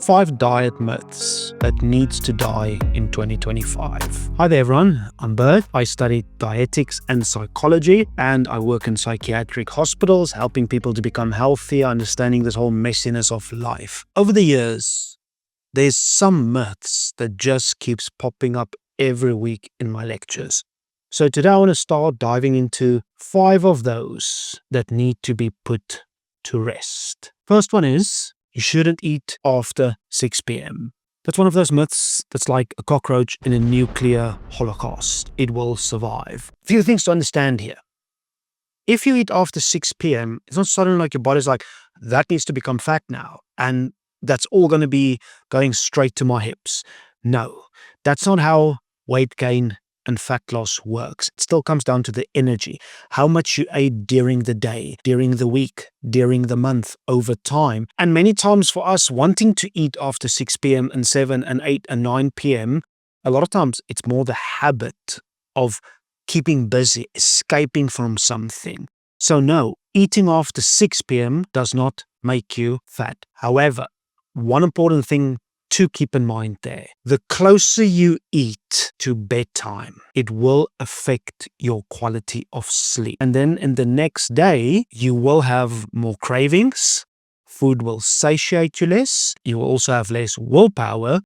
5 diet myths that needs to die in 2025. Hi there everyone, I'm Bert. I study dietetics and psychology, and I work in psychiatric hospitals helping people to become healthier, understanding this whole messiness of life. Over the years, there's some myths that just keeps popping up every week in my lectures. So today I want to start diving into 5 of those that need to be put to rest. First one is, you shouldn't eat after 6 p.m. That's one of those myths that's like a cockroach in a nuclear holocaust. It will survive. A few things to understand here. If you eat after 6 p.m., it's not suddenly like your body's like, that needs to become fat now, and that's all going to be going straight to my hips. No, that's not how weight gain and fat loss works. It still comes down to the energy, how much you ate during the day, during the week, during the month, over time. And many times for us wanting to eat after 6 p.m. and 7 and 8 and 9 p.m., a lot of times it's more the habit of keeping busy, escaping from something. So no, eating after 6 p.m. does not make you fat. However, one important thing to keep in mind there, the closer you eat to bedtime, it will affect your quality of sleep. And then in the next day, you will have more cravings. Food will satiate you less. You will also have less willpower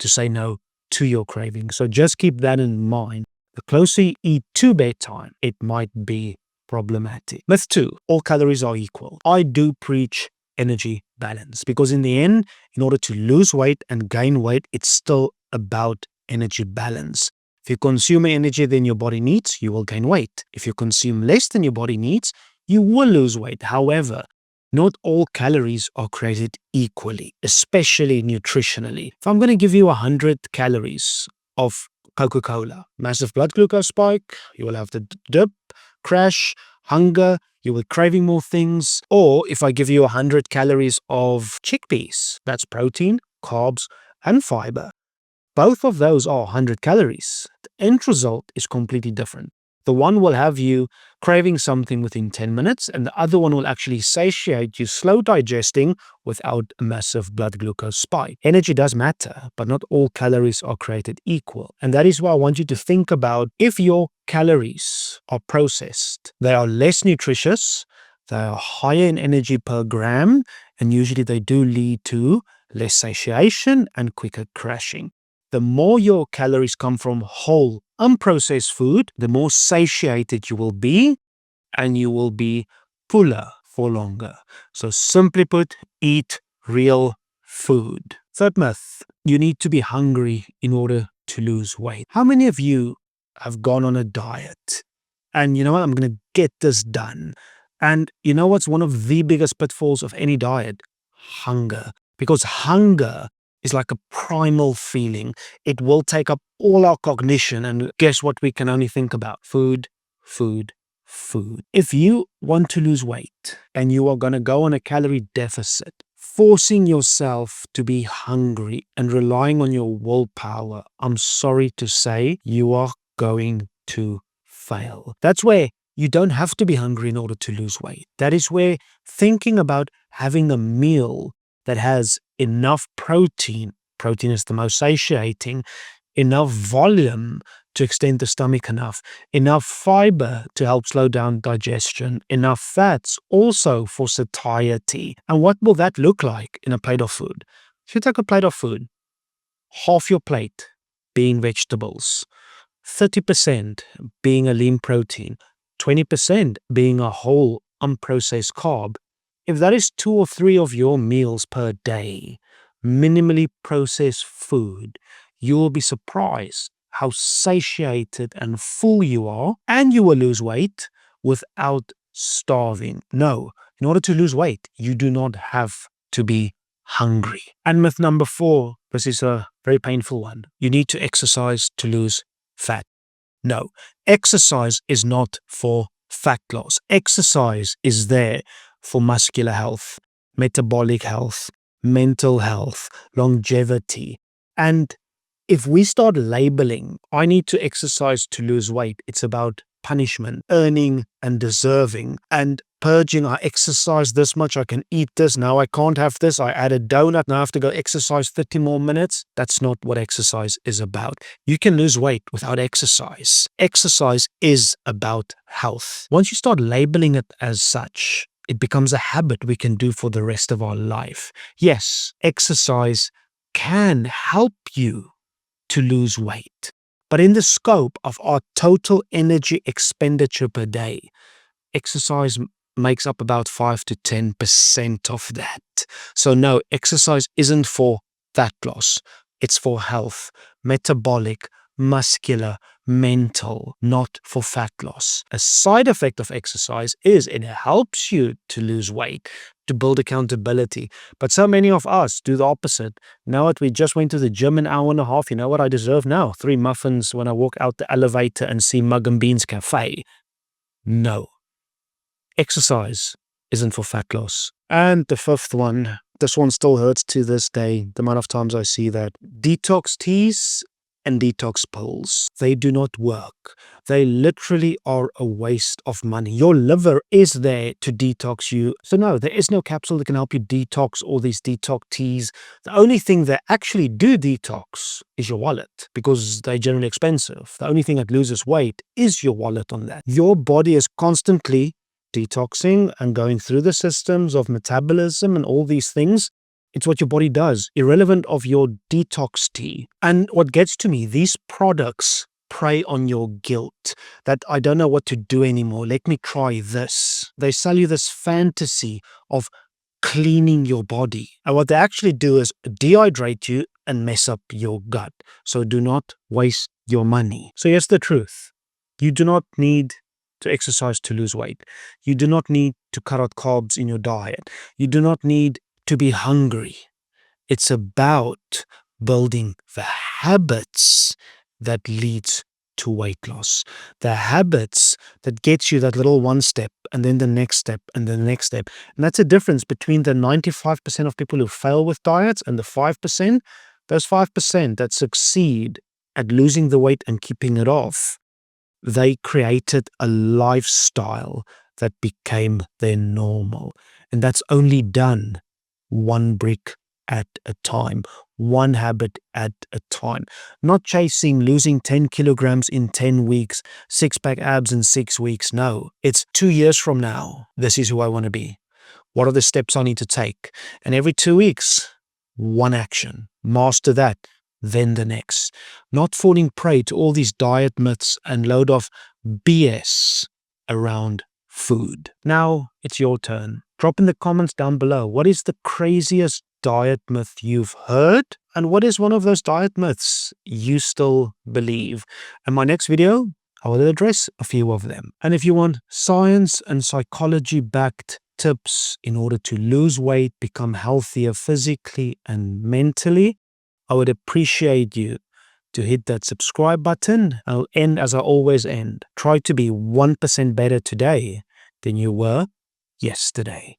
to say no to your cravings. So just keep that in mind. The closer you eat to bedtime, it might be problematic. Myth 2, all calories are equal. I do preach energy balance, because in the end, in order to lose weight and gain weight, it's still about energy balance. If you consume energy than your body needs, you will gain weight. If you consume less than your body needs, you will lose weight. However, not all calories are created equally, especially nutritionally. If I'm going to give you 100 calories of Coca-Cola, massive blood glucose spike, you will have the dip, crash, hunger, you will craving more things. Or if I give you 100 calories of chickpeas, that's protein, carbs, and fiber. Both of those are 100 calories. The end result is completely different. The one will have you craving something within 10 minutes, and the other one will actually satiate you, slow digesting without a massive blood glucose spike. Energy does matter, but not all calories are created equal. And that is why I want you to think about, if your calories are processed, they are less nutritious, they are higher in energy per gram, and usually they do lead to less satiation and quicker crashing. The more your calories come from whole, unprocessed food, the more satiated you will be, and you will be fuller for longer. So simply put, eat real food. Third myth, you need to be hungry in order to lose weight. How many of you have gone on a diet and you know what, I'm going to get this done? And you know what's one of the biggest pitfalls of any diet? Hunger. Because hunger is like a primal feeling. It will take up all our cognition, and guess what we can only think about? Food, food, food. If you want to lose weight and you are going to go on a calorie deficit, forcing yourself to be hungry and relying on your willpower, I'm sorry to say, you are going to fail. That's where you don't have to be hungry in order to lose weight. That is where thinking about having a meal that has enough protein is the most satiating, enough volume to extend the stomach enough fiber to help slow down digestion, enough fats also for satiety. And what will that look like in a plate of food? If you take a plate of food, half your plate being vegetables, 30% being a lean protein, 20% being a whole unprocessed carb, if that is 2 or 3 of your meals per day, minimally processed food, you will be surprised how satiated and full you are, and you will lose weight without starving. No, in order to lose weight, you do not have to be hungry. And myth number 4, this is a very painful one. You need to exercise to lose fat. No, exercise is not for fat loss. Exercise is there for muscular health, metabolic health, mental health, longevity. And if we start labeling, I need to exercise to lose weight, it's about punishment, earning and deserving, and purging. I exercise this much, I can eat this, now I can't have this, I add a donut, now I have to go exercise 30 more minutes. That's not what exercise is about. You can lose weight without exercise. Exercise is about health. Once you start labeling it as such, it becomes a habit we can do for the rest of our life. Yes, exercise can help you to lose weight, but in the scope of our total energy expenditure per day, exercise makes up about 5 to 10% of that. So no, exercise isn't for fat loss. It's for health, metabolic, muscular, mental, not for fat loss. A side effect of exercise is it helps you to lose weight, to build accountability. But so many of us do the opposite. Now that we just went to the gym an hour and a half, you know what I deserve now? 3 muffins when I walk out the elevator and see Mug and Beans Cafe. No. Exercise isn't for fat loss. And the fifth one, this one still hurts to this day, the amount of times I see that. Detox teas and detox pills, they do not work. They literally are a waste of money. Your liver is there to detox you. So no, there is no capsule that can help you detox or these detox teas. The only thing that actually do detox is your wallet, because they're generally expensive. The only thing that loses weight is your wallet on that. Your body is constantly detoxing and going through the systems of metabolism and all these things. It's what your body does, irrelevant of your detox tea. And what gets to me, these products prey on your guilt, that I don't know what to do anymore. Let me try this. They sell you this fantasy of cleaning your body. And what they actually do is dehydrate you and mess up your gut. So do not waste your money. So here's the truth. You do not need to exercise to lose weight. You do not need to cut out carbs in your diet. You do not need to be hungry. It's about building the habits that leads to weight loss. The habits that gets you that little one step and then the next step and the next step. And that's a difference between the 95% of people who fail with diets and the 5%. Those 5% that succeed at losing the weight and keeping it off, they created a lifestyle that became their normal. And that's only done one brick at a time, one habit at a time. Not chasing losing 10 kilograms in 10 weeks, 6-pack abs in 6 weeks. No, it's 2 years from now. This is who I want to be. What are the steps I need to take? And every 2 weeks, one action. Master that, then the next. Not falling prey to all these diet myths and load of BS around food. Now it's your turn. Drop in the comments down below. What is the craziest diet myth you've heard? And what is one of those diet myths you still believe? In my next video, I will address a few of them. And if you want science and psychology-backed tips in order to lose weight, become healthier physically and mentally, I would appreciate you to hit that subscribe button. I'll end as I always end. Try to be 1% better today than you were yesterday.